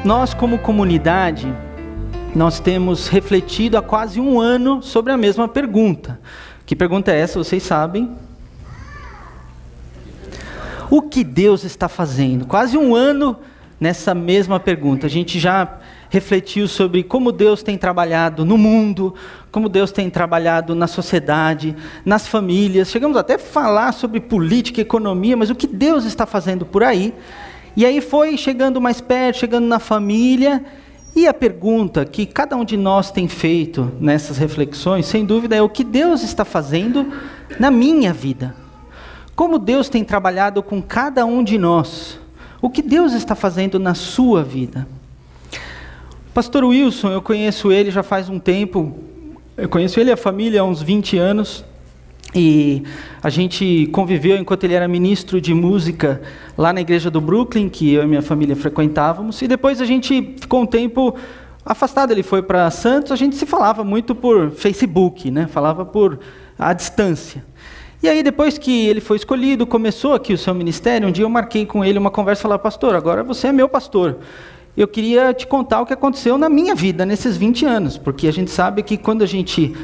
nós como comunidade, nós temos refletido há quase um ano sobre a mesma pergunta. Que pergunta é essa, vocês sabem? O que Deus está fazendo? Quase um ano nessa mesma pergunta. A gente já refletiu sobre como Deus tem trabalhado no mundo, como Deus tem trabalhado na sociedade, nas famílias. Chegamos até a falar sobre política, economia, mas o que Deus está fazendo por aí? E aí foi chegando mais perto, chegando na família. E a pergunta que cada um de nós tem feito nessas reflexões, sem dúvida, é o que Deus está fazendo na minha vida? Como Deus tem trabalhado com cada um de nós? O que Deus está fazendo na sua vida? Pastor Wilson, eu conheço ele já faz um tempo, eu conheço ele e a família há uns 20 anos, e a gente conviveu enquanto ele era ministro de música lá na igreja do Brooklyn, que eu e minha família frequentávamos, e depois a gente ficou um tempo afastado. Ele foi para Santos, a gente se falava muito por Facebook, né? Falava por à distância. E aí, depois que ele foi escolhido, começou aqui o seu ministério, um dia eu marquei com ele uma conversa e falei: pastor, agora você é meu pastor. Eu queria te contar o que aconteceu na minha vida nesses 20 anos, porque a gente sabe que quando a gente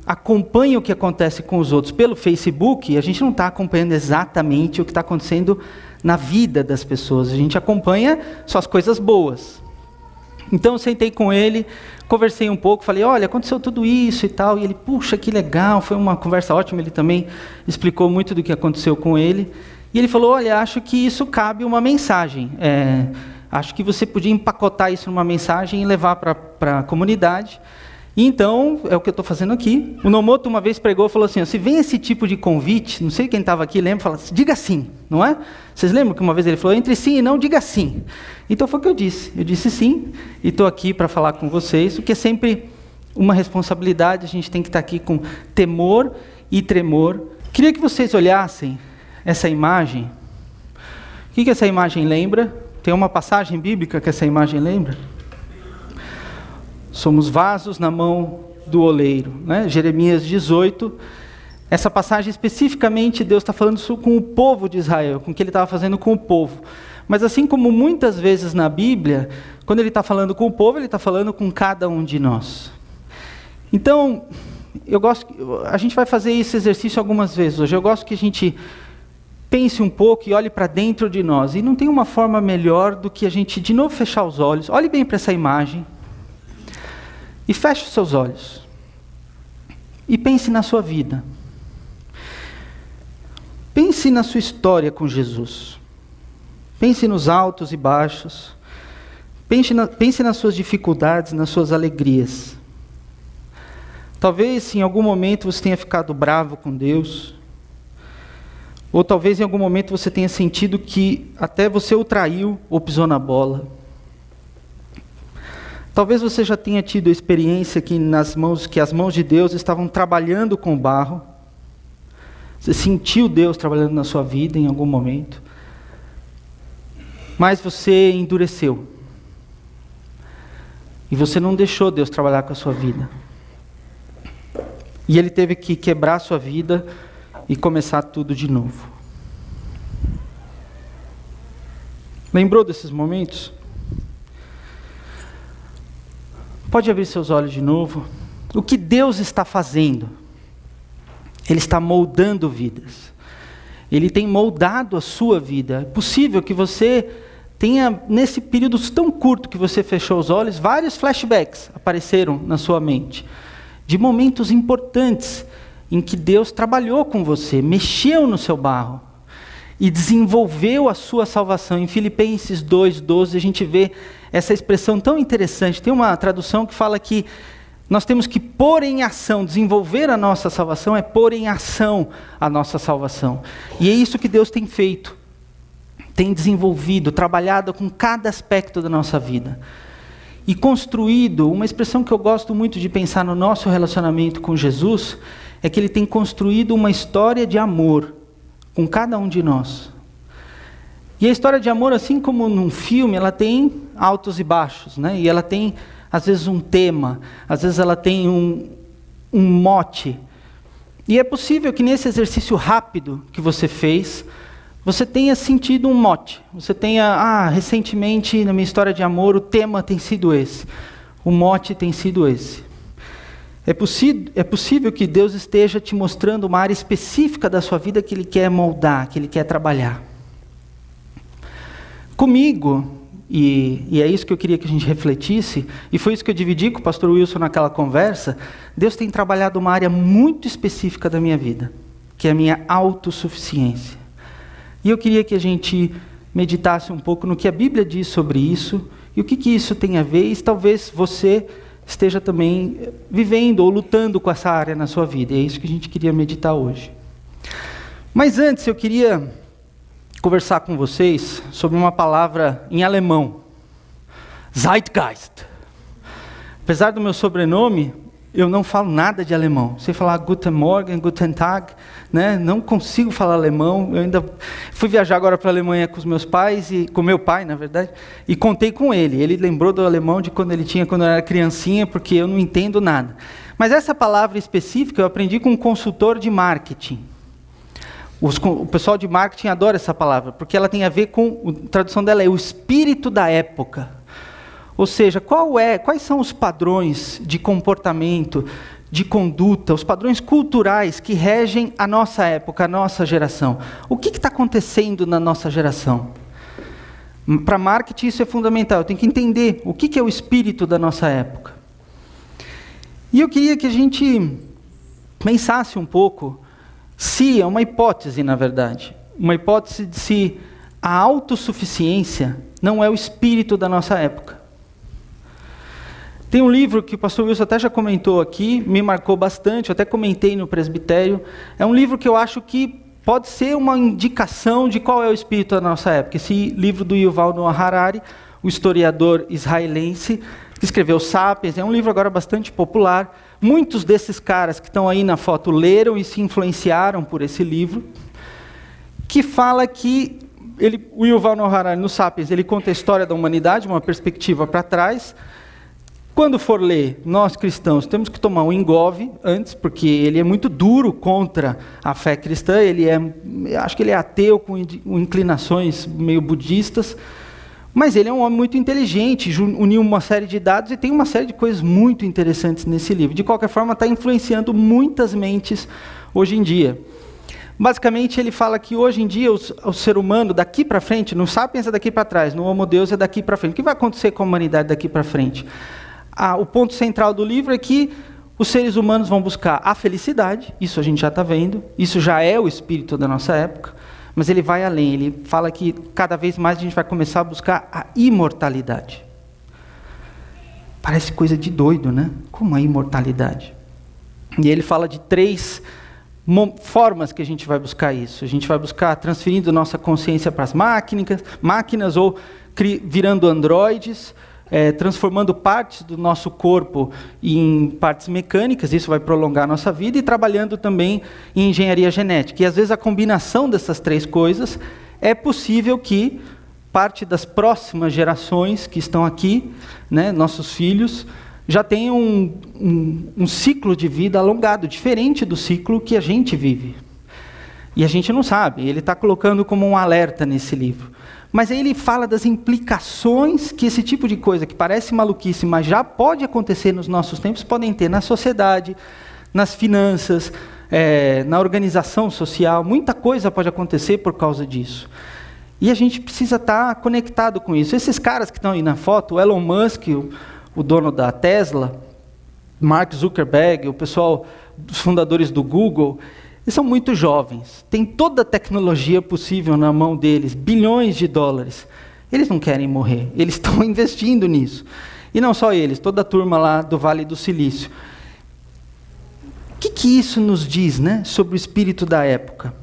acompanha o que acontece com os outros pelo Facebook, a gente não está acompanhando exatamente o que está acontecendo na vida das pessoas, a gente acompanha só as coisas boas. Então eu sentei com ele, conversei um pouco, falei: olha, aconteceu tudo isso e tal, e ele: puxa, que legal, foi uma conversa ótima. Ele também explicou muito do que aconteceu com ele, e ele falou: olha, acho que isso cabe uma mensagem, acho que você podia empacotar isso numa mensagem e levar para a comunidade. E então, é o que eu estou fazendo aqui. O Nomoto uma vez pregou e falou assim: se vem esse tipo de convite, não sei quem estava aqui, lembra, fala, diga sim, não é? Vocês lembram que uma vez ele falou: entre sim e não, diga sim. Então foi o que eu disse sim, e estou aqui para falar com vocês, o que é sempre uma responsabilidade, a gente tem que estar aqui com temor e tremor. Queria que vocês olhassem essa imagem. O que essa imagem lembra? Tem uma passagem bíblica que essa imagem lembra? Somos vasos na mão do oleiro, né? Jeremias 18. Essa passagem especificamente, Deus está falando isso com o povo de Israel, com o que Ele estava fazendo com o povo. Mas assim como muitas vezes na Bíblia, quando Ele está falando com o povo, Ele está falando com cada um de nós. Então, a gente vai fazer esse exercício algumas vezes hoje. Eu gosto que a gente pense um pouco e olhe para dentro de nós. E não tem uma forma melhor do que a gente, de novo, fechar os olhos. Olhe bem para essa imagem. E feche os seus olhos. E pense na sua vida. Pense na sua história com Jesus. Pense nos altos e baixos. Pense nas suas dificuldades, nas suas alegrias. Talvez em algum momento você tenha ficado bravo com Deus. Ou talvez em algum momento você tenha sentido que até você o traiu ou pisou na bola. Talvez você já tenha tido a experiência que as mãos de Deus estavam trabalhando com o barro. Você sentiu Deus trabalhando na sua vida em algum momento. Mas você endureceu. E você não deixou Deus trabalhar com a sua vida. E Ele teve que quebrar a sua vida e começar tudo de novo. Lembrou desses momentos? Pode abrir seus olhos de novo. O que Deus está fazendo? Ele está moldando vidas. Ele tem moldado a sua vida. É possível que você tenha, nesse período tão curto que você fechou os olhos, vários flashbacks apareceram na sua mente, de momentos importantes em que Deus trabalhou com você, mexeu no seu barro e desenvolveu a sua salvação. Em Filipenses 2:12 a gente vê essa expressão tão interessante. Tem uma tradução que fala que nós temos que pôr em ação, desenvolver a nossa salvação é pôr em ação a nossa salvação. E é isso que Deus tem feito, tem desenvolvido, trabalhado com cada aspecto da nossa vida. E construído, uma expressão que eu gosto muito de pensar no nosso relacionamento com Jesus, é que Ele tem construído uma história de amor com cada um de nós. E a história de amor, assim como num filme, ela tem altos e baixos, né? E ela tem, às vezes, um tema, às vezes ela tem um mote. E é possível que nesse exercício rápido que você fez, você tenha sentido um mote, você tenha, recentemente na minha história de amor o tema tem sido esse, o mote tem sido esse. É possível que Deus esteja te mostrando uma área específica da sua vida que Ele quer moldar, que Ele quer trabalhar. Comigo, e é isso que eu queria que a gente refletisse, e foi isso que eu dividi com o pastor Wilson naquela conversa, Deus tem trabalhado uma área muito específica da minha vida, que é a minha autossuficiência. E eu queria que a gente meditasse um pouco no que a Bíblia diz sobre isso, e o que isso tem a ver, e talvez você esteja também vivendo ou lutando com essa área na sua vida. E é isso que a gente queria meditar hoje. Mas antes eu queria conversar com vocês sobre uma palavra em alemão. Zeitgeist. Apesar do meu sobrenome, eu não falo nada de alemão. Sei falar Guten Morgen, Guten Tag, né? Não consigo falar alemão. Eu ainda fui viajar agora para a Alemanha com os meus pais, e com meu pai, na verdade, e contei com ele. Ele lembrou do alemão de quando eu era criancinha, porque eu não entendo nada. Mas essa palavra específica eu aprendi com um consultor de marketing. O pessoal de marketing adora essa palavra, porque ela tem a ver com, a tradução dela é o espírito da época. Ou seja, quais são os padrões de comportamento, de conduta, os padrões culturais que regem a nossa época, a nossa geração? O que está acontecendo na nossa geração? Para marketing isso é fundamental, eu tenho que entender o que é o espírito da nossa época. E eu queria que a gente pensasse um pouco, se é uma hipótese, na verdade, uma hipótese de se a autossuficiência não é o espírito da nossa época. Tem um livro que o pastor Wilson até já comentou aqui, me marcou bastante, eu até comentei no presbitério. É um livro que eu acho que pode ser uma indicação de qual é o espírito da nossa época. Esse livro do Yuval Noah Harari, o historiador israelense, que escreveu Sapiens, é um livro agora bastante popular. Muitos desses caras que estão aí na foto leram e se influenciaram por esse livro, que fala que, o Yuval Noah Harari, no Sapiens, ele conta a história da humanidade, uma perspectiva para trás. Quando for ler, nós cristãos temos que tomar um engove antes, porque ele é muito duro contra a fé cristã, acho que ele é ateu com inclinações meio budistas, mas ele é um homem muito inteligente, uniu uma série de dados e tem uma série de coisas muito interessantes nesse livro. De qualquer forma, está influenciando muitas mentes hoje em dia. Basicamente, ele fala que hoje em dia o ser humano, daqui para frente, no Sapiens é daqui para trás, no Homo Deus é daqui para frente. O que vai acontecer com a humanidade daqui para frente? O ponto central do livro é que os seres humanos vão buscar a felicidade, isso a gente já está vendo, isso já é o espírito da nossa época, mas ele vai além, ele fala que cada vez mais a gente vai começar a buscar a imortalidade. Parece coisa de doido, né? Como a imortalidade? E ele fala de 3 formas que a gente vai buscar isso. A gente vai buscar transferindo nossa consciência para as máquinas ou virando androides, transformando partes do nosso corpo em partes mecânicas, isso vai prolongar a nossa vida, e trabalhando também em engenharia genética. E às vezes a combinação dessas 3 coisas é possível que parte das próximas gerações que estão aqui, né, nossos filhos, já tenham um ciclo de vida alongado, diferente do ciclo que a gente vive. E a gente não sabe, ele está colocando como um alerta nesse livro. Mas aí ele fala das implicações que esse tipo de coisa, que parece maluquice, mas já pode acontecer nos nossos tempos, podem ter na sociedade, nas finanças, na organização social. Muita coisa pode acontecer por causa disso. E a gente precisa estar conectado com isso. Esses caras que estão aí na foto, o Elon Musk, o dono da Tesla, Mark Zuckerberg, o pessoal, os fundadores do Google, eles são muito jovens, tem toda a tecnologia possível na mão deles, bilhões de dólares. Eles não querem morrer, eles estão investindo nisso. E não só eles, toda a turma lá do Vale do Silício. O que isso nos diz, né, sobre o espírito da época?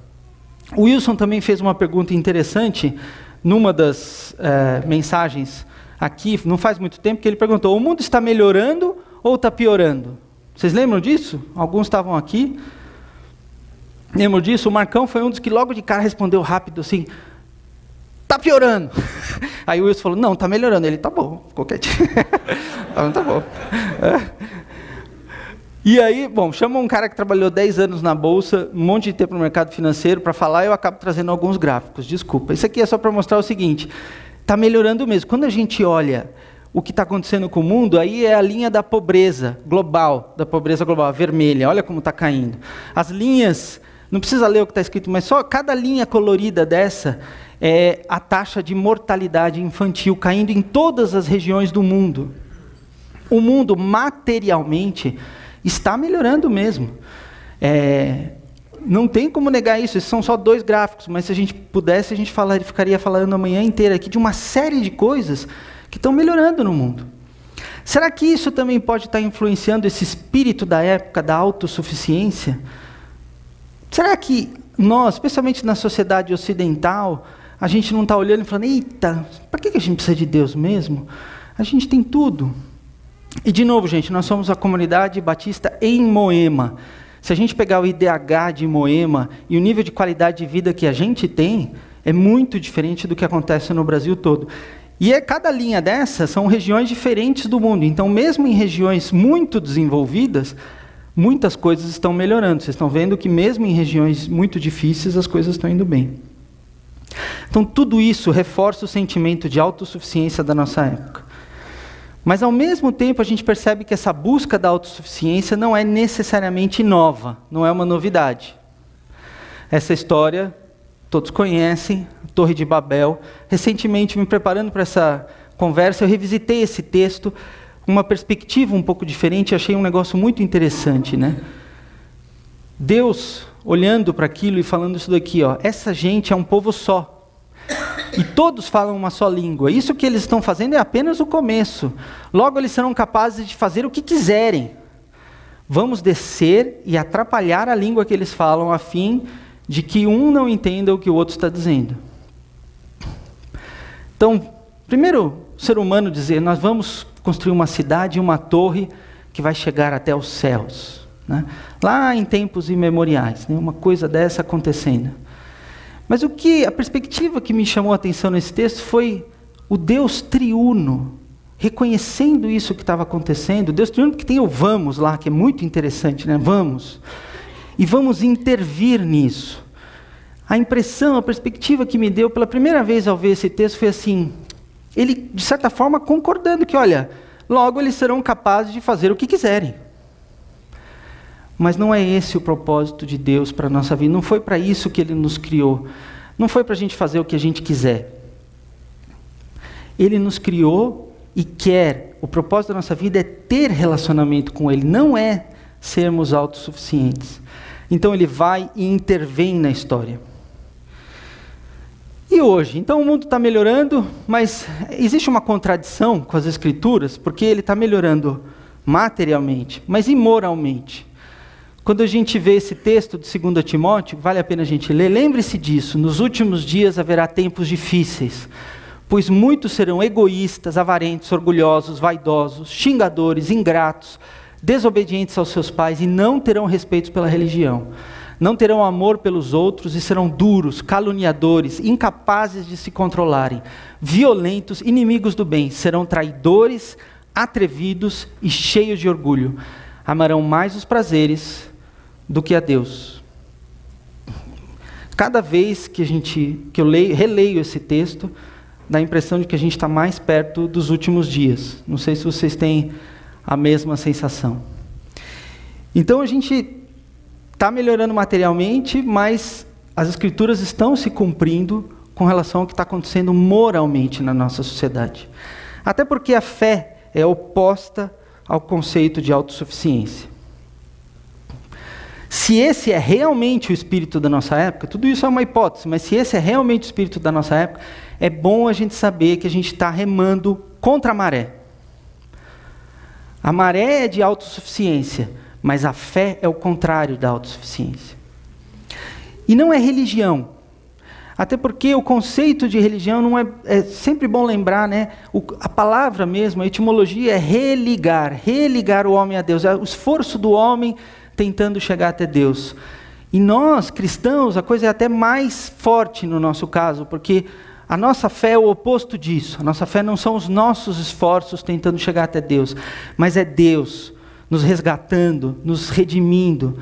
O Wilson também fez uma pergunta interessante, numa das mensagens aqui, não faz muito tempo, que ele perguntou: o mundo está melhorando ou está piorando? Vocês lembram disso? Alguns estavam aqui. Lembro disso? O Marcão foi um dos que logo de cara respondeu rápido assim: tá piorando. Aí o Wilson falou: não, tá melhorando. Ele: tá bom, ficou quietinho. Tá bom. E aí, bom, chama um cara que trabalhou 10 anos na Bolsa, um monte de tempo no mercado financeiro para falar, e eu acabo trazendo alguns gráficos, desculpa. Isso aqui é só para mostrar o seguinte, está melhorando mesmo. Quando a gente olha o que está acontecendo com o mundo, aí é a linha da pobreza global, a vermelha, olha como está caindo. As linhas, não precisa ler o que está escrito, mas só cada linha colorida dessa é a taxa de mortalidade infantil caindo em todas as regiões do mundo. O mundo, materialmente, está melhorando mesmo. Não tem como negar isso, esses são só 2 gráficos, mas se a gente pudesse, a gente ficaria falando a manhã inteira aqui de uma série de coisas que estão melhorando no mundo. Será que isso também pode estar influenciando esse espírito da época da autossuficiência? Será que nós, especialmente na sociedade ocidental, a gente não está olhando e falando, eita, para que a gente precisa de Deus mesmo? A gente tem tudo. E, de novo, gente, nós somos a comunidade batista em Moema. Se a gente pegar o IDH de Moema e o nível de qualidade de vida que a gente tem, é muito diferente do que acontece no Brasil todo. E cada linha dessas são regiões diferentes do mundo. Então, mesmo em regiões muito desenvolvidas, muitas coisas estão melhorando. Vocês estão vendo que mesmo em regiões muito difíceis, as coisas estão indo bem. Então, tudo isso reforça o sentimento de autossuficiência da nossa época. Mas, ao mesmo tempo, a gente percebe que essa busca da autossuficiência não é necessariamente nova, não é uma novidade. Essa história, todos conhecem, Torre de Babel. Recentemente, me preparando para essa conversa, eu revisitei esse texto, uma perspectiva um pouco diferente, achei um negócio muito interessante, né? Deus, olhando para aquilo e falando isso daqui, ó, essa gente é um povo só. E todos falam uma só língua. Isso que eles estão fazendo é apenas o começo. Logo eles serão capazes de fazer o que quiserem. Vamos descer e atrapalhar a língua que eles falam, a fim de que um não entenda o que o outro está dizendo. Então, primeiro, o ser humano dizer, nós vamos construir uma cidade, uma torre que vai chegar até os céus. Né? Lá em tempos imemoriais, né? Uma coisa dessa acontecendo. Mas a perspectiva que me chamou a atenção nesse texto foi o Deus triuno, reconhecendo isso que estava acontecendo. Deus triuno que tem o vamos lá, que é muito interessante, né? Vamos. E vamos intervir nisso. A impressão, a perspectiva que me deu pela primeira vez ao ver esse texto foi assim, ele de certa forma concordando que, olha, logo eles serão capazes de fazer o que quiserem. Mas não é esse o propósito de Deus para a nossa vida. Não foi para isso que Ele nos criou. Não foi para a gente fazer o que a gente quiser. Ele nos criou e quer. O propósito da nossa vida é ter relacionamento com Ele. Não é sermos autossuficientes. Então Ele vai e intervém na história. E hoje? Então o mundo está melhorando, mas existe uma contradição com as Escrituras, porque Ele está melhorando materialmente, mas imoralmente. Quando a gente vê esse texto de 2 Timóteo, vale a pena a gente ler, lembre-se disso, nos últimos dias haverá tempos difíceis, pois muitos serão egoístas, avarentos, orgulhosos, vaidosos, xingadores, ingratos, desobedientes aos seus pais e não terão respeito pela religião. Não terão amor pelos outros e serão duros, caluniadores, incapazes de se controlarem, violentos, inimigos do bem, serão traidores, atrevidos e cheios de orgulho. Amarão mais os prazeres do que a Deus. Cada vez que eu releio esse texto, dá a impressão de que a gente está mais perto dos últimos dias. Não sei se vocês têm a mesma sensação. Então a gente está melhorando materialmente, mas as Escrituras estão se cumprindo com relação ao que está acontecendo moralmente na nossa sociedade. Até porque a fé é oposta ao conceito de autossuficiência. Se esse é realmente o espírito da nossa época, tudo isso é uma hipótese, mas se esse é realmente o espírito da nossa época, é bom a gente saber que a gente está remando contra a maré. A maré é de autossuficiência, mas a fé é o contrário da autossuficiência. E não é religião. Até porque o conceito de religião não é sempre bom lembrar, né? A palavra mesmo, a etimologia é religar o homem a Deus, é o esforço do homem tentando chegar até Deus. E nós, cristãos, a coisa é até mais forte no nosso caso, porque a nossa fé é o oposto disso. A nossa fé não são os nossos esforços tentando chegar até Deus, mas é Deus nos resgatando, nos redimindo,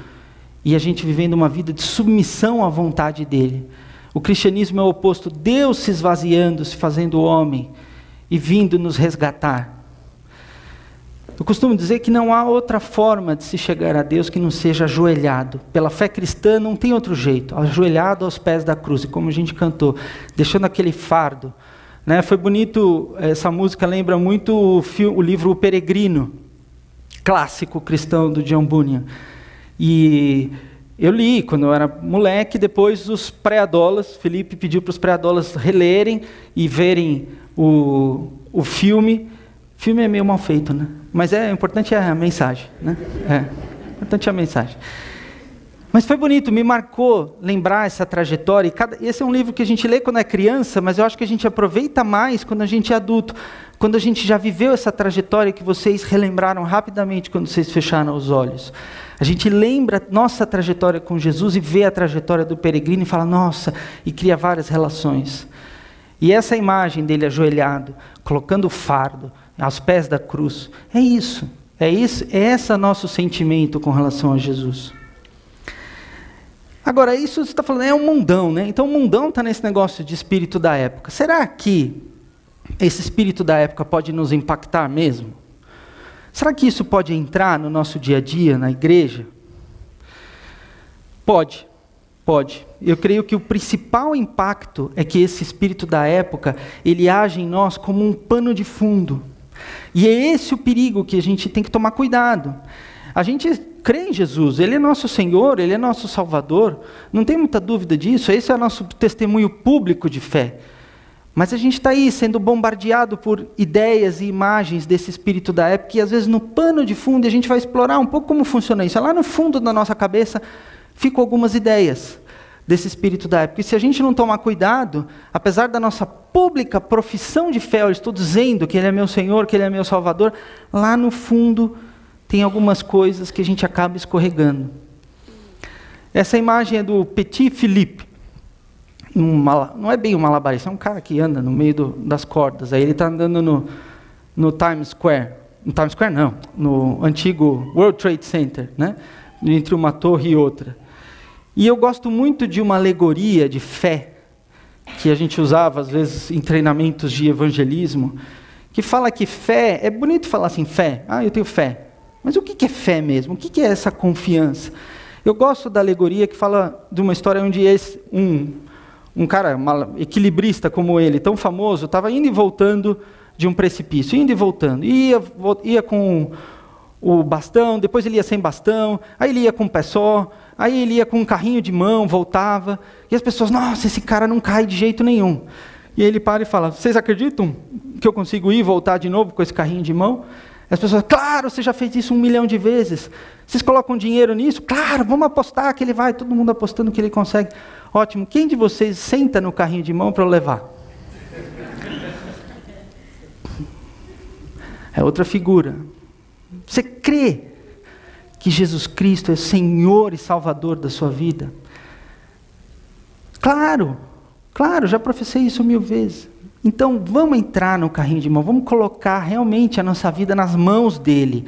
e a gente vivendo uma vida de submissão à vontade dele. O cristianismo é o oposto, Deus se esvaziando, se fazendo homem, e vindo nos resgatar. Eu costumo dizer que não há outra forma de se chegar a Deus que não seja ajoelhado. Pela fé cristã não tem outro jeito, ajoelhado aos pés da cruz, e como a gente cantou, deixando aquele fardo. Né? Foi bonito, essa música lembra muito o livro O Peregrino, clássico cristão do John Bunyan. E eu li quando eu era moleque, depois os pré-adolas, Felipe pediu para os pré-adolas relerem e verem o filme. O filme é meio mal feito, né? Mas o importante é a mensagem, né? O importante é a mensagem. Mas foi bonito, me marcou lembrar essa trajetória. Esse é um livro que a gente lê quando é criança, mas eu acho que a gente aproveita mais quando a gente é adulto. Quando a gente já viveu essa trajetória que vocês relembraram rapidamente quando vocês fecharam os olhos. A gente lembra nossa trajetória com Jesus e vê a trajetória do peregrino e fala, nossa, e cria várias relações. E essa imagem dele ajoelhado, colocando o fardo aos pés da cruz, é isso, é esse nosso sentimento com relação a Jesus. Agora, isso você está falando, é um mundão, né? Então o mundão está nesse negócio de espírito da época. Será que esse espírito da época pode nos impactar mesmo? Será que isso pode entrar no nosso dia a dia, na igreja? Pode. Eu creio que o principal impacto é que esse espírito da época, ele age em nós como um pano de fundo. E é esse o perigo que a gente tem que tomar cuidado. A gente crê em Jesus, Ele é nosso Senhor, Ele é nosso Salvador, não tem muita dúvida disso, esse é o nosso testemunho público de fé. Mas a gente está aí sendo bombardeado por ideias e imagens desse espírito da época, e às vezes no pano de fundo, a gente vai explorar um pouco como funciona isso. Lá no fundo da nossa cabeça ficam algumas ideias desse espírito da época. E se a gente não tomar cuidado, apesar da nossa pública profissão de fé, eu estou dizendo que Ele é meu Senhor, que Ele é meu Salvador, lá no fundo tem algumas coisas que a gente acaba escorregando. Essa imagem é do Petit Philippe. Não é bem um malabarista, é um cara que anda no meio das cordas. Aí ele está andando no Times Square. No Times Square não, no antigo World Trade Center, né? Entre uma torre e outra. E eu gosto muito de uma alegoria de fé, que a gente usava às vezes em treinamentos de evangelismo, que fala que fé, é bonito falar assim, fé, eu tenho fé. Mas o que é fé mesmo? O que é essa confiança? Eu gosto da alegoria que fala de uma história onde um cara equilibrista como ele, tão famoso, estava indo e voltando de um precipício, indo e voltando. Ia com o bastão, depois ele ia sem bastão, aí ele ia com o pé só, aí ele ia com um carrinho de mão, voltava, e as pessoas, nossa, esse cara não cai de jeito nenhum. E aí ele para e fala, vocês acreditam que eu consigo ir e voltar de novo com esse carrinho de mão? As pessoas, claro, você já fez isso 1 milhão de vezes. Vocês colocam dinheiro nisso? Claro, vamos apostar que ele vai. Todo mundo apostando que ele consegue. Ótimo. Quem de vocês senta no carrinho de mão para eu levar? É outra figura. Você crê que Jesus Cristo é Senhor e Salvador da sua vida? Claro, já professei isso 1000 vezes. Então, vamos entrar no carrinho de mão, vamos colocar realmente a nossa vida nas mãos dele,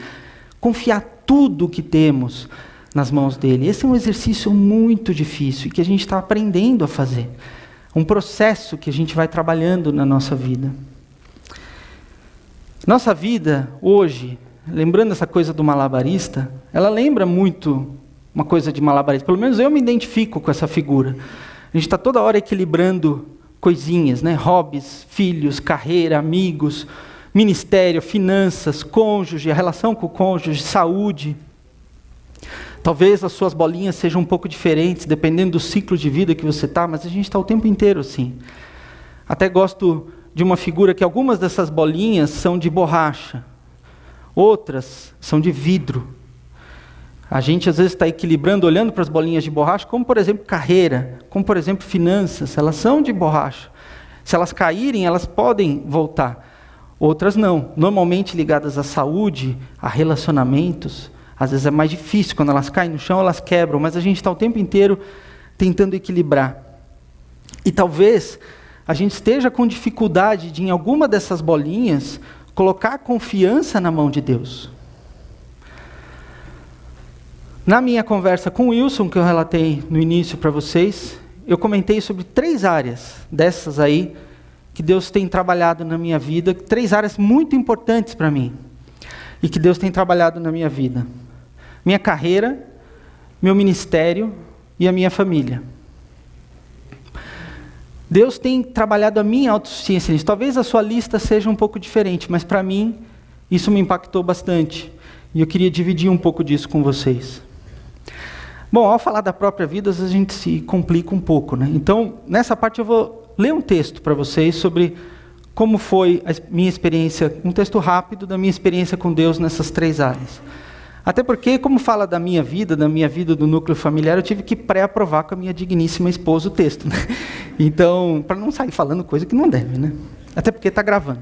confiar tudo o que temos nas mãos dele. Esse é um exercício muito difícil e que a gente está aprendendo a fazer. Um processo que a gente vai trabalhando na nossa vida. Nossa vida hoje, lembrando essa coisa do malabarista, ela lembra muito uma coisa de malabarista. Pelo menos eu me identifico com essa figura. A gente está toda hora equilibrando coisinhas, né? Hobbies, filhos, carreira, amigos, ministério, finanças, cônjuge, a relação com o cônjuge, saúde. Talvez as suas bolinhas sejam um pouco diferentes, dependendo do ciclo de vida que você está, mas a gente está o tempo inteiro assim. Até gosto de uma figura que algumas dessas bolinhas são de borracha, outras são de vidro. A gente às vezes está equilibrando, olhando para as bolinhas de borracha, como por exemplo carreira, como por exemplo finanças, elas são de borracha. Se elas caírem, elas podem voltar. Outras não, normalmente ligadas à saúde, a relacionamentos. Às vezes é mais difícil, quando elas caem no chão, elas quebram, mas a gente está o tempo inteiro tentando equilibrar. E talvez a gente esteja com dificuldade de, em alguma dessas bolinhas, colocar a confiança na mão de Deus. Na minha conversa com o Wilson, que eu relatei no início para vocês, eu comentei sobre 3 áreas dessas aí, que Deus tem trabalhado na minha vida, 3 áreas muito importantes para mim, e que Deus tem trabalhado na minha vida. Minha carreira, meu ministério e a minha família. Deus tem trabalhado a minha autossuficiência nisso. Talvez a sua lista seja um pouco diferente, mas para mim, isso me impactou bastante. E eu queria dividir um pouco disso com vocês. Bom, ao falar da própria vida, às vezes a gente se complica um pouco, né? Então, nessa parte eu vou ler um texto para vocês sobre como foi a minha experiência, um texto rápido da minha experiência com Deus nessas 3 áreas. Até porque, como fala da minha vida do núcleo familiar, eu tive que pré-aprovar com a minha digníssima esposa o texto, né? Então, para não sair falando coisa que não deve, né? Até porque está gravando.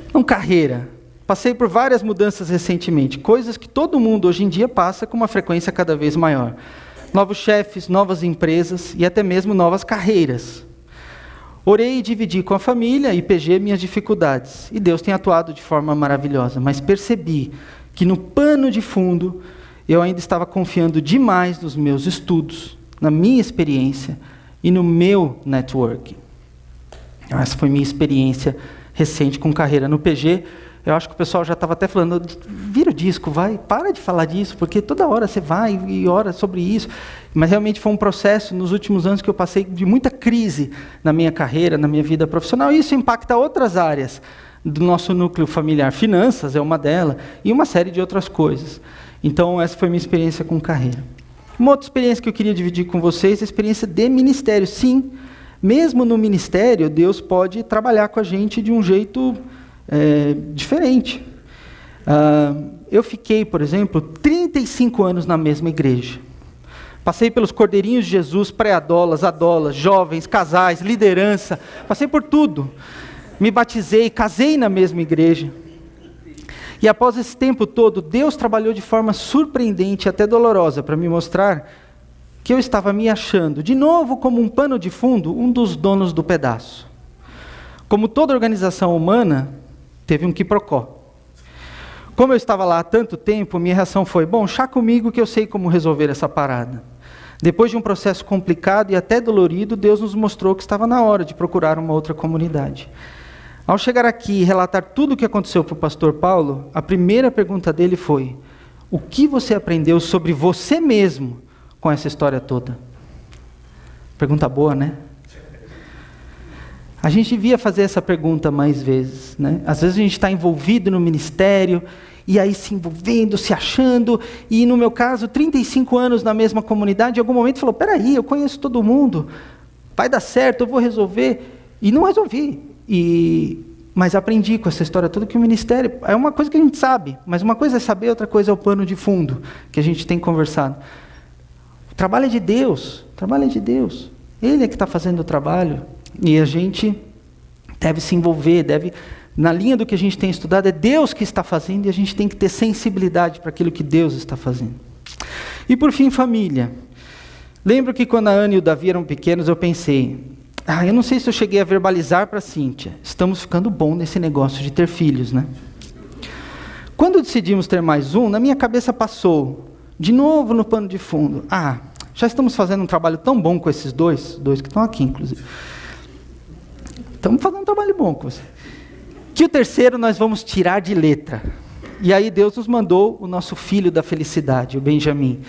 Então, carreira. Passei por várias mudanças recentemente, coisas que todo mundo hoje em dia passa com uma frequência cada vez maior. Novos chefes, novas empresas e até mesmo novas carreiras. Orei e dividi com a família e PG minhas dificuldades. E Deus tem atuado de forma maravilhosa, mas percebi que no pano de fundo eu ainda estava confiando demais nos meus estudos, na minha experiência e no meu networking. Essa foi minha experiência recente com carreira no PG. Eu acho que o pessoal já estava até falando, vira o disco, vai, para de falar disso, porque toda hora você vai e ora sobre isso. Mas realmente foi um processo nos últimos anos que eu passei de muita crise na minha carreira, na minha vida profissional, e isso impacta outras áreas do nosso núcleo familiar. Finanças é uma delas, e uma série de outras coisas. Então, essa foi a minha experiência com carreira. Uma outra experiência que eu queria dividir com vocês é a experiência de ministério. Sim, mesmo no ministério, Deus pode trabalhar com a gente de um jeito diferente. Eu fiquei, por exemplo, 35 anos na mesma igreja. Passei pelos Cordeirinhos de Jesus, pré-adolas, adolas, jovens, casais, liderança. Passei por tudo. Me batizei, casei na mesma igreja. E após esse tempo todo, Deus trabalhou de forma surpreendente e até dolorosa para me mostrar que eu estava me achando, de novo, como um pano de fundo, um dos donos do pedaço. Como toda organização humana, teve um quiprocó. Como eu estava lá há tanto tempo, minha reação foi, bom, chá comigo que eu sei como resolver essa parada. Depois de um processo complicado e até dolorido, Deus nos mostrou que estava na hora de procurar uma outra comunidade. Ao chegar aqui e relatar tudo o que aconteceu para o pastor Paulo, a primeira pergunta dele foi, o que você aprendeu sobre você mesmo com essa história toda? Pergunta boa, né? A gente devia fazer essa pergunta mais vezes, né? Às vezes a gente está envolvido no ministério, e aí se envolvendo, se achando, e no meu caso, 35 anos na mesma comunidade, em algum momento falou, peraí, eu conheço todo mundo, vai dar certo, eu vou resolver, e não resolvi, mas aprendi com essa história toda que o ministério é uma coisa que a gente sabe, mas uma coisa é saber, outra coisa é o pano de fundo, que a gente tem conversado. O trabalho é de Deus, Ele é que está fazendo o trabalho, e a gente deve se envolver, na linha do que a gente tem estudado, é Deus que está fazendo, e a gente tem que ter sensibilidade para aquilo que Deus está fazendo. E por fim, família. Lembro que quando a Ana e o Davi eram pequenos, eu pensei, eu não sei se eu cheguei a verbalizar para a Cíntia, estamos ficando bom nesse negócio de ter filhos, né? Quando decidimos ter mais um, na minha cabeça passou, de novo no pano de fundo, já estamos fazendo um trabalho tão bom com esses dois que estão aqui, inclusive. Estamos fazendo um trabalho bom com você. Que o terceiro nós vamos tirar de letra. E aí Deus nos mandou o nosso filho da felicidade, o Benjamim.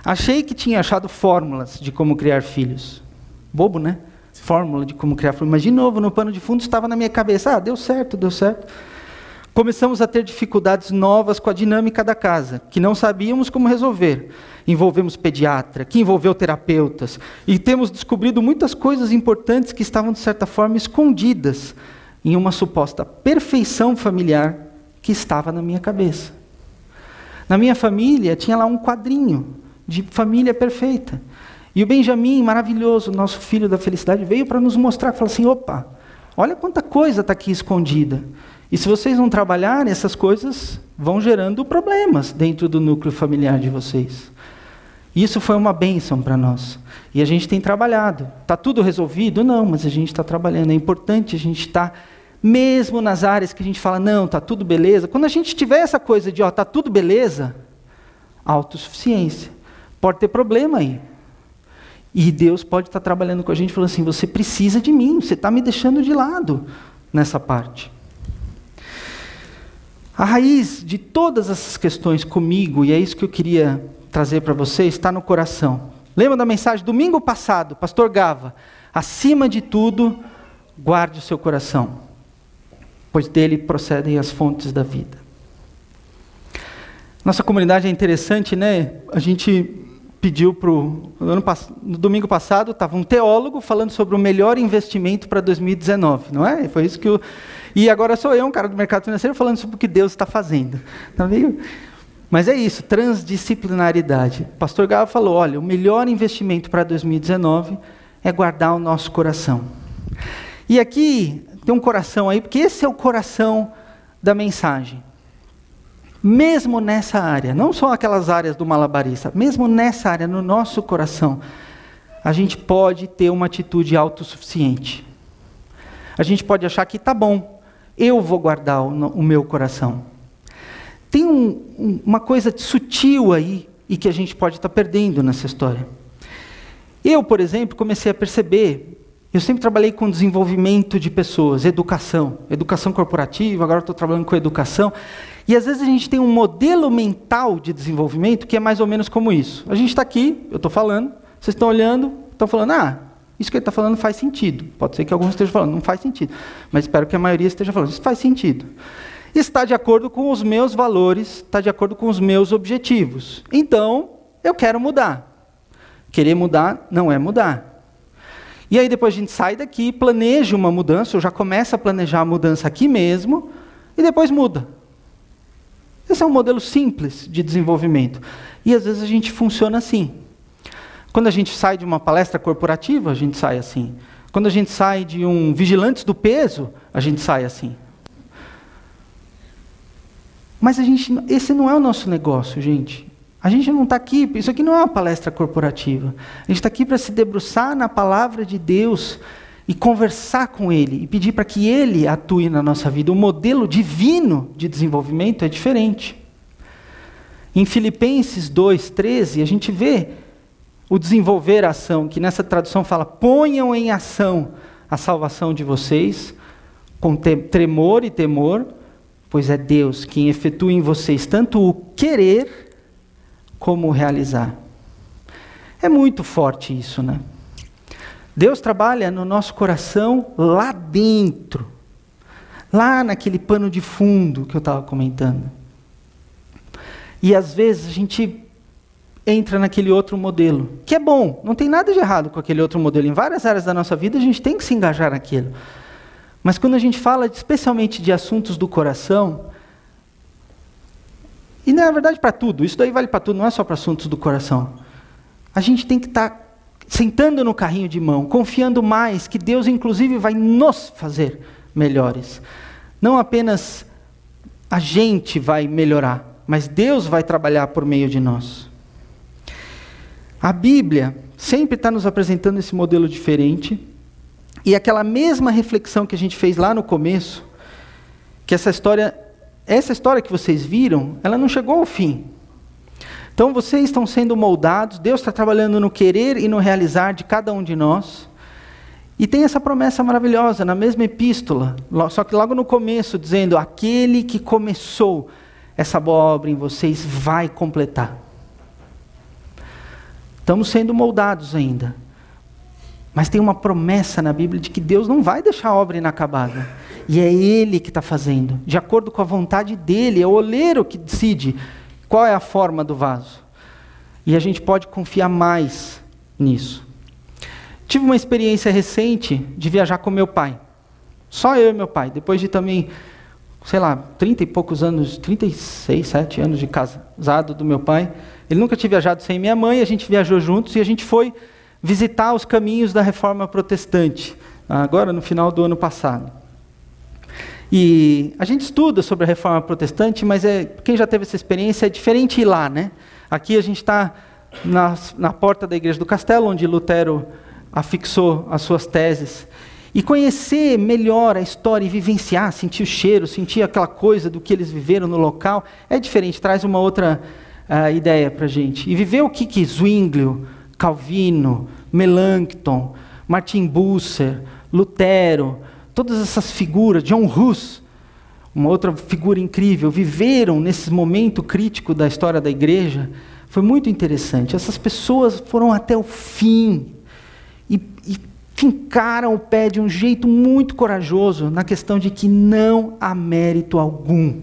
Achei que tinha achado fórmulas de como criar filhos. Bobo, né? Fórmula de como criar filhos. Mas de novo, no pano de fundo estava na minha cabeça. Deu certo. Começamos a ter dificuldades novas com a dinâmica da casa, que não sabíamos como resolver. Envolvemos pediatra, que envolveu terapeutas, e temos descobrido muitas coisas importantes que estavam, de certa forma, escondidas em uma suposta perfeição familiar que estava na minha cabeça. Na minha família, tinha lá um quadrinho de família perfeita. E o Benjamim, maravilhoso, nosso filho da felicidade, veio para nos mostrar, falou assim, opa, olha quanta coisa está aqui escondida. E se vocês não trabalharem, essas coisas vão gerando problemas dentro do núcleo familiar de vocês. Isso foi uma bênção para nós. E a gente tem trabalhado. Está tudo resolvido? Não, mas a gente está trabalhando. É importante a gente estar, mesmo nas áreas que a gente fala, não, está tudo beleza. Quando a gente tiver essa coisa de, está tudo beleza, Autossuficiência. Pode ter problema aí. E Deus pode estar trabalhando com a gente falando assim, você precisa de mim, você está me deixando de lado nessa parte. A raiz de todas essas questões comigo, e é isso que eu queria trazer para vocês, está no coração. Lembra da mensagem domingo passado, pastor Gava? Acima de tudo, guarde o seu coração, pois dele procedem as fontes da vida. Nossa comunidade é interessante, né? A gente pediu no domingo passado, estava um teólogo falando sobre o melhor investimento para 2019, não é? Foi isso que E agora sou eu, um cara do mercado financeiro, falando sobre o que Deus está fazendo. Tá vendo? Mas é isso, transdisciplinaridade. O pastor Gava falou, olha, o melhor investimento para 2019 é guardar o nosso coração. E aqui tem um coração aí, porque esse é o coração da mensagem. Mesmo nessa área, não só aquelas áreas do malabarista, mesmo nessa área, no nosso coração, a gente pode ter uma atitude autossuficiente. A gente pode achar que tá bom, eu vou guardar o meu coração. Tem uma coisa sutil aí, e que a gente pode estar perdendo nessa história. Eu, por exemplo, comecei a perceber, eu sempre trabalhei com desenvolvimento de pessoas, educação corporativa, agora estou trabalhando com educação, e às vezes a gente tem um modelo mental de desenvolvimento que é mais ou menos como isso. A gente está aqui, eu estou falando, vocês estão olhando, estão falando, isso que ele está falando faz sentido. Pode ser que alguns estejam falando, não faz sentido, mas espero que a maioria esteja falando, isso faz sentido. Está de acordo com os meus valores, está de acordo com os meus objetivos. Então, eu quero mudar. Querer mudar não é mudar. E aí depois a gente sai daqui, planeja uma mudança, ou já começa a planejar a mudança aqui mesmo, e depois muda. Esse é um modelo simples de desenvolvimento. E às vezes a gente funciona assim. Quando a gente sai de uma palestra corporativa, a gente sai assim. Quando a gente sai de um Vigilantes do Peso, a gente sai assim. Mas esse não é o nosso negócio, gente. A gente não está aqui, isso aqui não é uma palestra corporativa. A gente está aqui para se debruçar na palavra de Deus e conversar com Ele, e pedir para que Ele atue na nossa vida. O modelo divino de desenvolvimento é diferente. Em Filipenses 2:13, a gente vê o desenvolver a ação, que nessa tradução fala, ponham em ação a salvação de vocês, com tremor e temor, pois é Deus quem efetua em vocês tanto o querer, como o realizar. É muito forte isso, né? Deus trabalha no nosso coração lá dentro, lá naquele pano de fundo que eu estava comentando. E às vezes a gente entra naquele outro modelo, que é bom, não tem nada de errado com aquele outro modelo. Em várias áreas da nossa vida a gente tem que se engajar naquilo. Mas quando a gente fala especialmente de assuntos do coração, e na verdade para tudo, isso daí vale para tudo, não é só para assuntos do coração. A gente tem que estar sentando no carrinho de mão, confiando mais que Deus inclusive vai nos fazer melhores. Não apenas a gente vai melhorar, mas Deus vai trabalhar por meio de nós. A Bíblia sempre está nos apresentando esse modelo diferente, e aquela mesma reflexão que a gente fez lá no começo, que essa história que vocês viram, ela não chegou ao fim. Então vocês estão sendo moldados, Deus está trabalhando no querer e no realizar de cada um de nós, e tem essa promessa maravilhosa na mesma epístola, só que logo no começo, dizendo, aquele que começou essa boa obra em vocês vai completar. Estamos sendo moldados ainda. Mas tem uma promessa na Bíblia de que Deus não vai deixar a obra inacabada. E é Ele que está fazendo, de acordo com a vontade dEle, é o oleiro que decide qual é a forma do vaso. E a gente pode confiar mais nisso. Tive uma experiência recente de viajar com meu pai. Só eu e meu pai, depois de também, 30 e poucos anos, 36, 7 anos de casado do meu pai. Ele nunca tinha viajado sem minha mãe, a gente viajou juntos e a gente foi visitar os caminhos da Reforma Protestante, agora no final do ano passado. E a gente estuda sobre a Reforma Protestante, mas quem já teve essa experiência é diferente ir lá, né? Aqui a gente está na porta da Igreja do Castelo, onde Lutero afixou as suas teses. E conhecer melhor a história e vivenciar, sentir o cheiro, sentir aquela coisa do que eles viveram no local, é diferente, traz uma outra ideia para a gente. E viver o que Zwinglio, Calvino, Melanchthon, Martin Bucer, Lutero, todas essas figuras, John Hus, uma outra figura incrível, viveram nesse momento crítico da história da igreja, foi muito interessante. Essas pessoas foram até o fim e fincaram o pé de um jeito muito corajoso na questão de que não há mérito algum.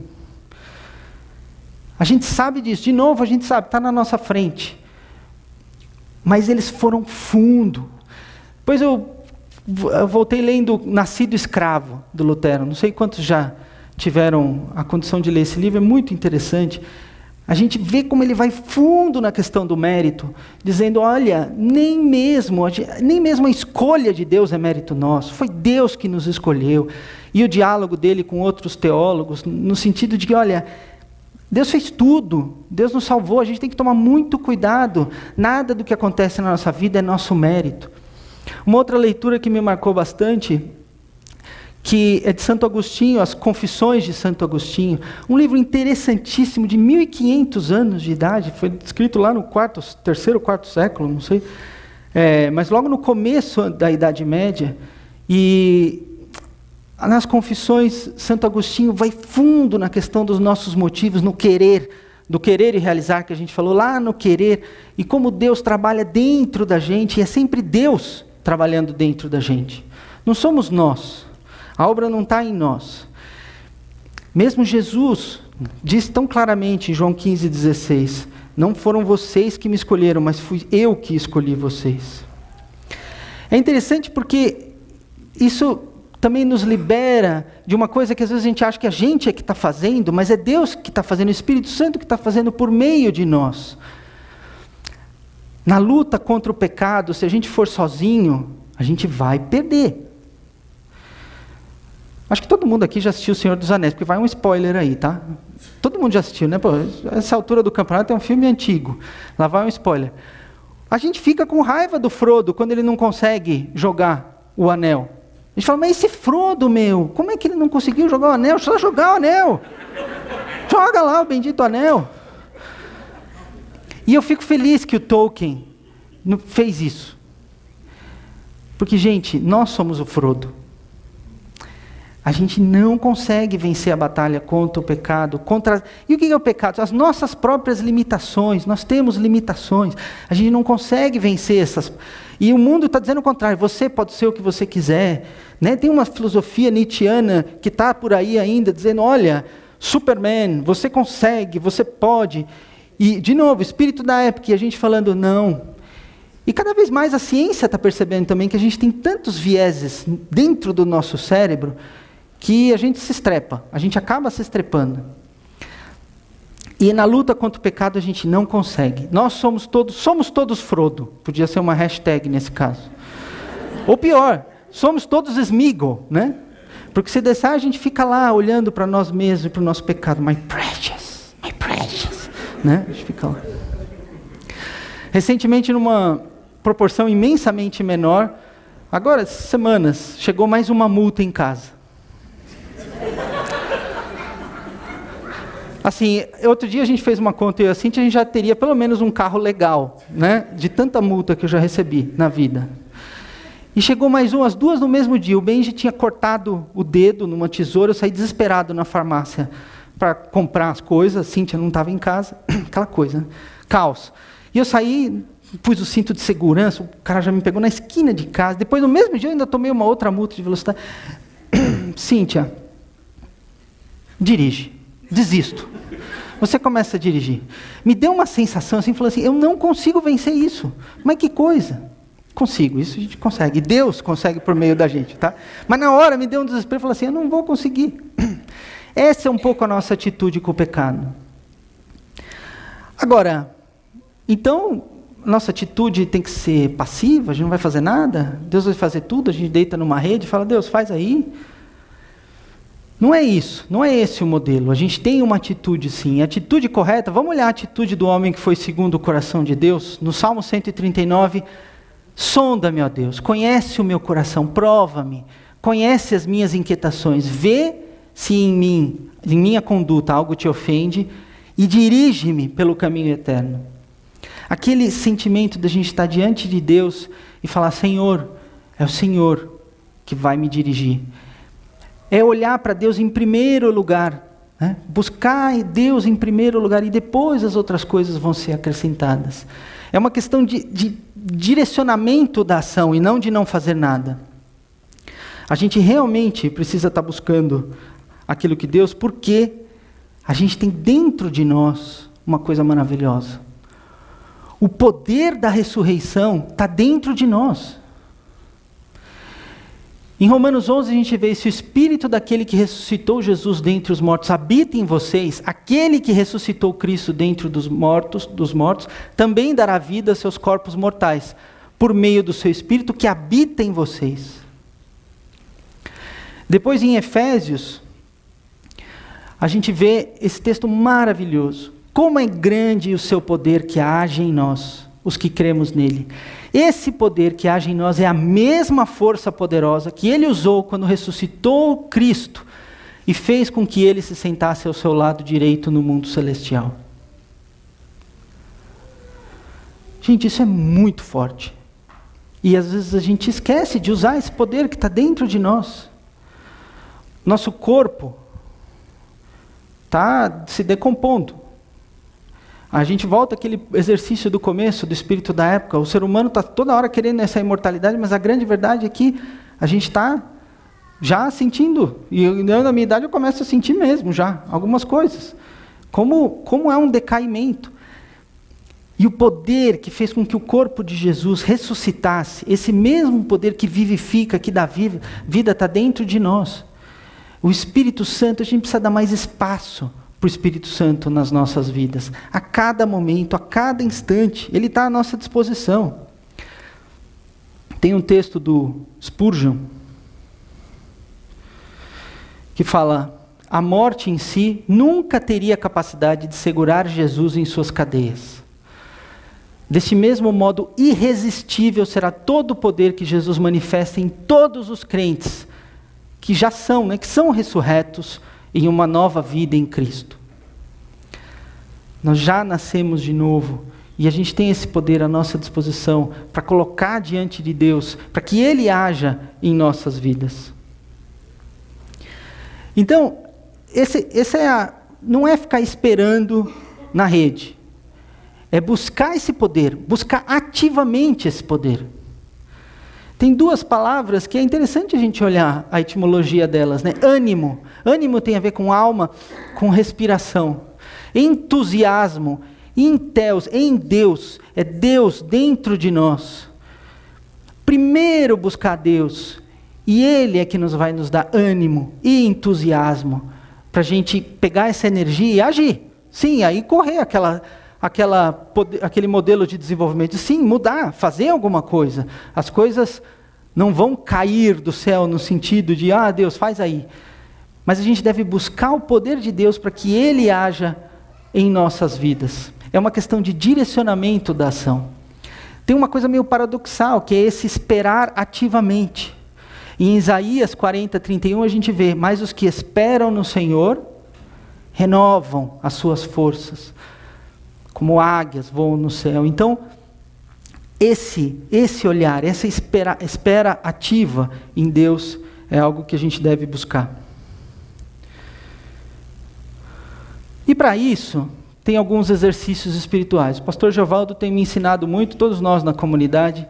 A gente sabe disso, de novo a gente sabe, está na nossa frente. Mas eles foram fundo. Depois eu voltei lendo Nascido Escravo, do Lutero. Não sei quantos já tiveram a condição de ler esse livro, é muito interessante. A gente vê como ele vai fundo na questão do mérito, dizendo, olha, nem mesmo a escolha de Deus é mérito nosso, foi Deus que nos escolheu. E o diálogo dele com outros teólogos, no sentido de que, olha, Deus fez tudo, Deus nos salvou, a gente tem que tomar muito cuidado, nada do que acontece na nossa vida é nosso mérito. Uma outra leitura que me marcou bastante, que é de Santo Agostinho, As Confissões de Santo Agostinho, um livro interessantíssimo, de 1500 anos de idade, foi escrito lá no terceiro, quarto século, não sei, mas logo no começo da Idade Média, e nas Confissões, Santo Agostinho vai fundo na questão dos nossos motivos, no querer, do querer e realizar, que a gente falou lá no querer, e como Deus trabalha dentro da gente, e é sempre Deus trabalhando dentro da gente. Não somos nós, a obra não está em nós. Mesmo Jesus diz tão claramente em João 15,16, não foram vocês que me escolheram, mas fui eu que escolhi vocês. É interessante porque isso também nos libera de uma coisa que às vezes a gente acha que a gente é que está fazendo, mas é Deus que está fazendo, o Espírito Santo que está fazendo por meio de nós. Na luta contra o pecado, se a gente for sozinho, a gente vai perder. Acho que todo mundo aqui já assistiu O Senhor dos Anéis, porque vai um spoiler aí, tá? Todo mundo já assistiu, né? Pô, essa altura do campeonato é um filme antigo, lá vai um spoiler. A gente fica com raiva do Frodo quando ele não consegue jogar o anel. A gente fala, mas esse Frodo, meu, como é que ele não conseguiu jogar o anel? Só jogar o anel. Joga lá o bendito anel. E eu fico feliz que o Tolkien fez isso. Porque, gente, nós somos o Frodo. A gente não consegue vencer a batalha contra o pecado. E o que é o pecado? As nossas próprias limitações. Nós temos limitações. A gente não consegue vencer essas. E o mundo está dizendo o contrário. Você pode ser o que você quiser. Né? Tem uma filosofia nietzschiana que está por aí ainda, dizendo, olha, Superman, você consegue, você pode. E, de novo, espírito da época, e a gente falando, não. E cada vez mais a ciência está percebendo também que a gente tem tantos vieses dentro do nosso cérebro que a gente se estrepa, a gente acaba se estrepando. E na luta contra o pecado a gente não consegue. Nós somos todos Frodo, podia ser uma hashtag nesse caso. Ou pior, somos todos Sméagol, né? Porque se deixar a gente fica lá olhando para nós mesmos e para o nosso pecado, my precious, né? A gente fica lá. Recentemente, numa proporção imensamente menor, agora, semanas, chegou mais uma multa em casa. Assim, outro dia a gente fez uma conta, eu e a Cíntia, a gente já teria pelo menos um carro legal, né? De tanta multa que eu já recebi na vida. E chegou mais as duas no mesmo dia. O Benji tinha cortado o dedo numa tesoura, eu saí desesperado na farmácia para comprar as coisas, a Cíntia não estava em casa, aquela coisa, né? Caos. E eu saí, pus o cinto de segurança, o cara já me pegou na esquina de casa, depois no mesmo dia eu ainda tomei uma outra multa de velocidade. Cíntia, dirige. Desisto. Você começa a dirigir. Me deu uma sensação assim, falou assim, eu não consigo vencer isso. Mas que coisa. Consigo, isso a gente consegue. Deus consegue por meio da gente, tá? Mas na hora me deu um desespero, falou assim, eu não vou conseguir. Essa é um pouco a nossa atitude com o pecado. Agora, então, nossa atitude tem que ser passiva, a gente não vai fazer nada? Deus vai fazer tudo, a gente deita numa rede e fala, Deus, faz aí. Não é isso, não é esse o modelo. A gente tem uma atitude sim, a atitude correta. Vamos olhar a atitude do homem que foi segundo o coração de Deus. No Salmo 139, sonda-me, ó Deus, conhece o meu coração, prova-me, conhece as minhas inquietações, vê se em mim, em minha conduta, algo te ofende, e dirige-me pelo caminho eterno. Aquele sentimento da gente estar diante de Deus e falar, Senhor, é o Senhor que vai me dirigir. É olhar para Deus em primeiro lugar, né? Buscar Deus em primeiro lugar e depois as outras coisas vão ser acrescentadas. É uma questão de direcionamento da ação e não de não fazer nada. A gente realmente precisa estar buscando aquilo que Deus, porque a gente tem dentro de nós uma coisa maravilhosa. O poder da ressurreição está dentro de nós. Em Romanos 11 a gente vê, se o Espírito daquele que ressuscitou Jesus dentre os mortos habita em vocês, aquele que ressuscitou Cristo dentre dos mortos, também dará vida a seus corpos mortais, por meio do seu Espírito que habita em vocês. Depois em Efésios, a gente vê esse texto maravilhoso. Como é grande o seu poder que age em nós, os que cremos nele. Esse poder que age em nós é a mesma força poderosa que ele usou quando ressuscitou Cristo e fez com que ele se sentasse ao seu lado direito no mundo celestial. Gente, isso é muito forte. E às vezes a gente esquece de usar esse poder que está dentro de nós. Nosso corpo está se decompondo. A gente volta àquele exercício do começo, do espírito da época. O ser humano está toda hora querendo essa imortalidade, mas a grande verdade é que a gente está já sentindo, e eu, na minha idade eu começo a sentir mesmo já, algumas coisas. Como é um decaimento. E o poder que fez com que o corpo de Jesus ressuscitasse, esse mesmo poder que vivifica, que dá vida, está dentro de nós. O Espírito Santo, a gente precisa dar mais espaço para o Espírito Santo nas nossas vidas. A cada momento, a cada instante, ele está à nossa disposição. Tem um texto do Spurgeon que fala: a morte em si nunca teria capacidade de segurar Jesus em suas cadeias. Deste mesmo modo, irresistível será todo o poder que Jesus manifesta em todos os crentes que já são, que são ressurretos em uma nova vida em Cristo. Nós já nascemos de novo e a gente tem esse poder à nossa disposição para colocar diante de Deus, para que Ele haja em nossas vidas. Então, não é ficar esperando na rede, é buscar esse poder, buscar ativamente esse poder. Tem duas palavras que é interessante a gente olhar a etimologia delas, né? Ânimo. Ânimo tem a ver com alma, com respiração. Entusiasmo, inteus, em Deus, é Deus dentro de nós. Primeiro buscar Deus, e Ele é que vai nos dar ânimo e entusiasmo, para a gente pegar essa energia e agir. Sim, aí correr aquele modelo de desenvolvimento, sim, mudar, fazer alguma coisa. As coisas não vão cair do céu no sentido de, Deus, faz aí. Mas a gente deve buscar o poder de Deus para que Ele haja em nossas vidas. É uma questão de direcionamento da ação. Tem uma coisa meio paradoxal, que é esse esperar ativamente. Em Isaías 40:31 a gente vê: mas os que esperam no Senhor renovam as suas forças, como águias voam no céu. Então, esse olhar, essa espera ativa em Deus é algo que a gente deve buscar. E para isso, tem alguns exercícios espirituais. O pastor Giovaldo tem me ensinado muito, todos nós na comunidade,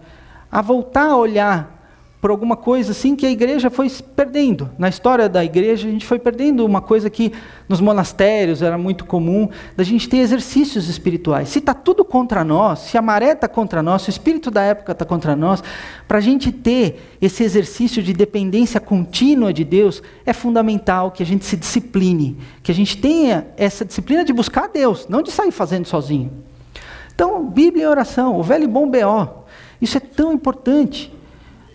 a voltar a olhar por alguma coisa assim que a igreja foi perdendo. Na história da igreja, a gente foi perdendo uma coisa que nos monastérios era muito comum, da gente ter exercícios espirituais. Se está tudo contra nós, se a maré está contra nós, se o espírito da época está contra nós, para a gente ter esse exercício de dependência contínua de Deus, é fundamental que a gente se discipline, que a gente tenha essa disciplina de buscar a Deus, não de sair fazendo sozinho. Então, Bíblia e oração, o velho e bom BO, isso é tão importante.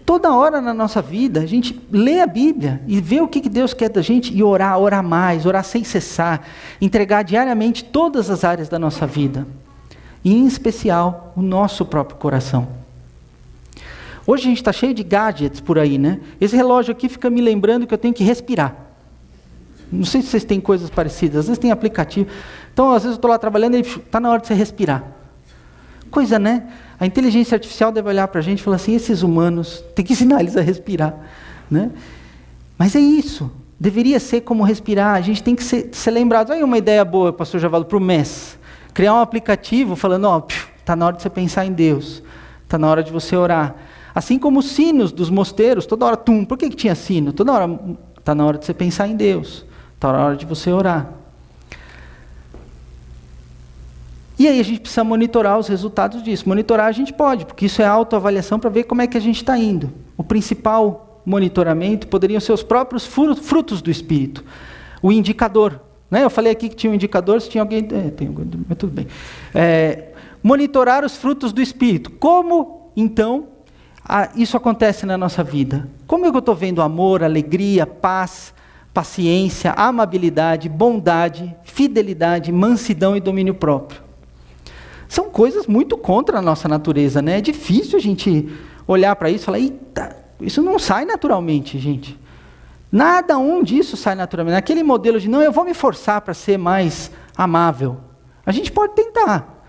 Toda hora na nossa vida, a gente lê a Bíblia e vê o que Deus quer da gente e orar mais, orar sem cessar, entregar diariamente todas as áreas da nossa vida, e em especial o nosso próprio coração. Hoje a gente está cheio de gadgets por aí, né? Esse relógio aqui fica me lembrando que eu tenho que respirar. Não sei se vocês têm coisas parecidas, às vezes tem aplicativo. Então, às vezes eu estou lá trabalhando e está na hora de você respirar. Coisa, né? A inteligência artificial deve olhar para a gente e falar assim, esses humanos, tem que ensinar eles a respirar. Né? Mas é isso. Deveria ser como respirar. A gente tem que ser lembrado. Aí uma ideia boa, pastor Javaldo, para o MES. Criar um aplicativo falando, está na hora de você pensar em Deus. Está na hora de você orar. Assim como os sinos dos mosteiros, toda hora, por que tinha sino? Toda hora, está na hora de você pensar em Deus. Está na hora de você orar. E aí a gente precisa monitorar os resultados disso. Monitorar a gente pode, porque isso é autoavaliação para ver como é que a gente está indo. O principal monitoramento poderiam ser os próprios frutos do Espírito. O indicador. Né? Eu falei aqui que tinha um indicador, se tinha alguém... tem, mas tudo bem. Monitorar os frutos do Espírito. Como, então, isso acontece na nossa vida? Como é que eu estou vendo amor, alegria, paz, paciência, amabilidade, bondade, fidelidade, mansidão e domínio próprio? São coisas muito contra a nossa natureza, né? É difícil a gente olhar para isso e falar, eita, isso não sai naturalmente, gente. Nada disso sai naturalmente. Aquele modelo de, não, eu vou me forçar para ser mais amável. A gente pode tentar,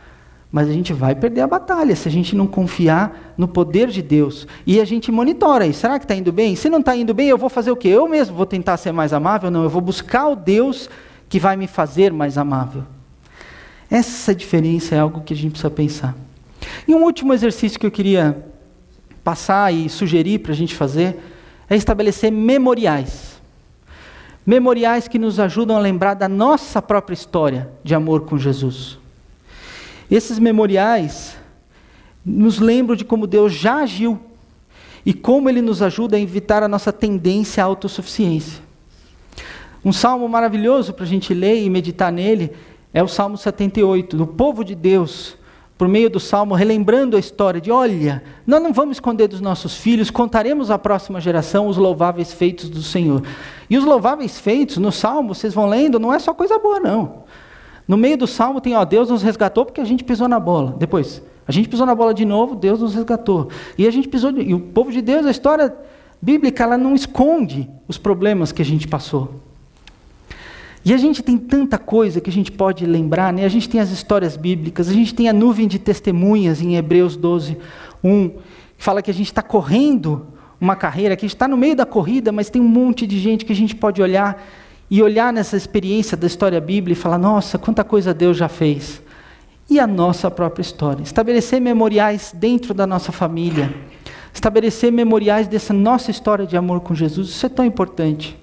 mas a gente vai perder a batalha se a gente não confiar no poder de Deus. E a gente monitora isso. Será que está indo bem? Se não está indo bem, eu vou fazer o quê? Eu mesmo vou tentar ser mais amável? Não, eu vou buscar o Deus que vai me fazer mais amável. Essa diferença é algo que a gente precisa pensar. E um último exercício que eu queria passar e sugerir para a gente fazer é estabelecer memoriais. Memoriais que nos ajudam a lembrar da nossa própria história de amor com Jesus. Esses memoriais nos lembram de como Deus já agiu e como Ele nos ajuda a evitar a nossa tendência à autossuficiência. Um salmo maravilhoso para a gente ler e meditar nele é o Salmo 78, do povo de Deus, por meio do Salmo, relembrando a história de, olha, nós não vamos esconder dos nossos filhos, contaremos à próxima geração os louváveis feitos do Senhor. E os louváveis feitos, no Salmo, vocês vão lendo, não é só coisa boa, não. No meio do Salmo tem, Deus nos resgatou porque a gente pisou na bola. Depois, a gente pisou na bola de novo, Deus nos resgatou. E a gente pisou, e o povo de Deus, a história bíblica, ela não esconde os problemas que a gente passou. E a gente tem tanta coisa que a gente pode lembrar, né? A gente tem as histórias bíblicas, a gente tem a nuvem de testemunhas em Hebreus 12, 1, que fala que a gente está correndo uma carreira, que a gente está no meio da corrida, mas tem um monte de gente que a gente pode olhar e olhar nessa experiência da história bíblica e falar, nossa, quanta coisa Deus já fez. E a nossa própria história. Estabelecer memoriais dentro da nossa família, estabelecer memoriais dessa nossa história de amor com Jesus, isso é tão importante.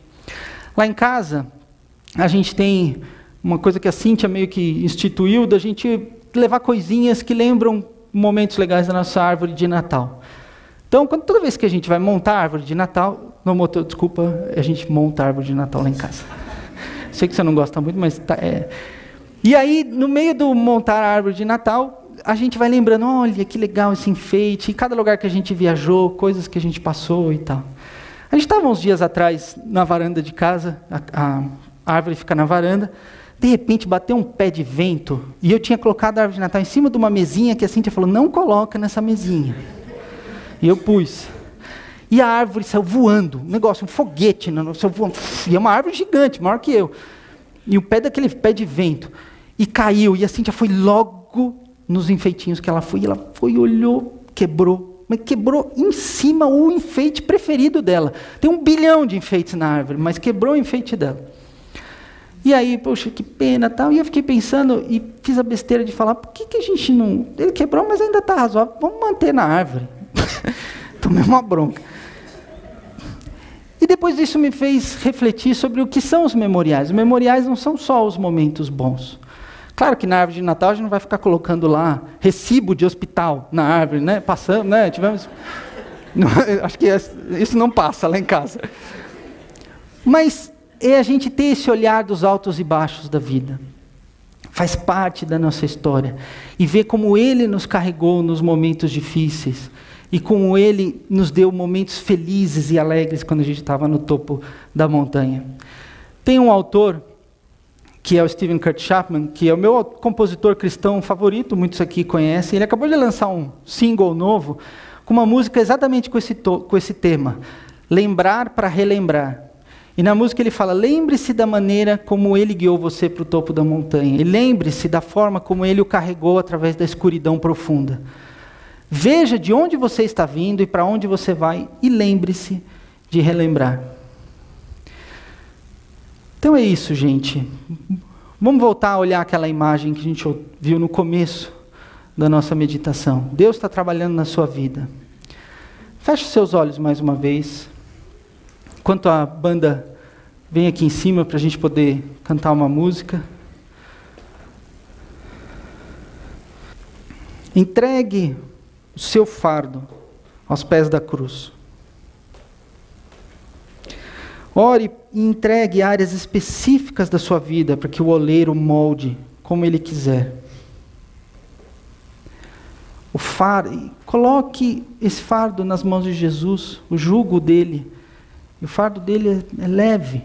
Lá em casa, a gente tem uma coisa que a Cíntia meio que instituiu, da gente levar coisinhas que lembram momentos legais da nossa árvore de Natal. Então, toda vez que a gente vai montar a árvore de Natal, a gente monta a árvore de Natal lá em casa. Sei que você não gosta muito, mas E aí, no meio do montar a árvore de Natal, a gente vai lembrando, olha, que legal esse enfeite, em cada lugar que a gente viajou, coisas que a gente passou e tal. A gente estava uns dias atrás na varanda de casa, a árvore fica na varanda, de repente bateu um pé de vento, e eu tinha colocado a árvore de Natal em cima de uma mesinha, que a Cíntia falou, não coloca nessa mesinha. E eu pus. E a árvore saiu voando, um negócio, um foguete, e é uma árvore gigante, maior que eu. E o pé daquele pé de vento, e caiu, e a Cíntia foi logo nos enfeitinhos que ela foi, e ela foi, olhou, quebrou, mas quebrou em cima o enfeite preferido dela. Tem 1 bilhão de enfeites na árvore, mas quebrou o enfeite dela. E aí, poxa, que pena, tal. E eu fiquei pensando e fiz a besteira de falar, por que a gente não... Ele quebrou, mas ainda está razoável, vamos manter na árvore. Tomei uma bronca. E depois isso me fez refletir sobre o que são os memoriais. Os memoriais não são só os momentos bons. Claro que na árvore de Natal a gente não vai ficar colocando lá recibo de hospital na árvore, né? Passamos, né? Tivemos... Não, acho que isso não passa lá em casa. Mas é a gente ter esse olhar dos altos e baixos da vida. Faz parte da nossa história. E ver como Ele nos carregou nos momentos difíceis. E como Ele nos deu momentos felizes e alegres quando a gente estava no topo da montanha. Tem um autor, que é o Stephen Kurt Chapman, que é o meu compositor cristão favorito, muitos aqui conhecem. Ele acabou de lançar um single novo, com uma música exatamente com esse tema. Lembrar para relembrar. E na música ele fala, lembre-se da maneira como ele guiou você para o topo da montanha. E lembre-se da forma como ele o carregou através da escuridão profunda. Veja de onde você está vindo e para onde você vai. E lembre-se de relembrar. Então é isso, gente. Vamos voltar a olhar aquela imagem que a gente viu no começo da nossa meditação. Deus está trabalhando na sua vida. Feche seus olhos mais uma vez. Enquanto a banda vem aqui em cima para a gente poder cantar uma música. Entregue o seu fardo aos pés da cruz. Ore e entregue áreas específicas da sua vida para que o oleiro molde como ele quiser. Coloque esse fardo nas mãos de Jesus, o jugo dele. E o fardo dele é leve.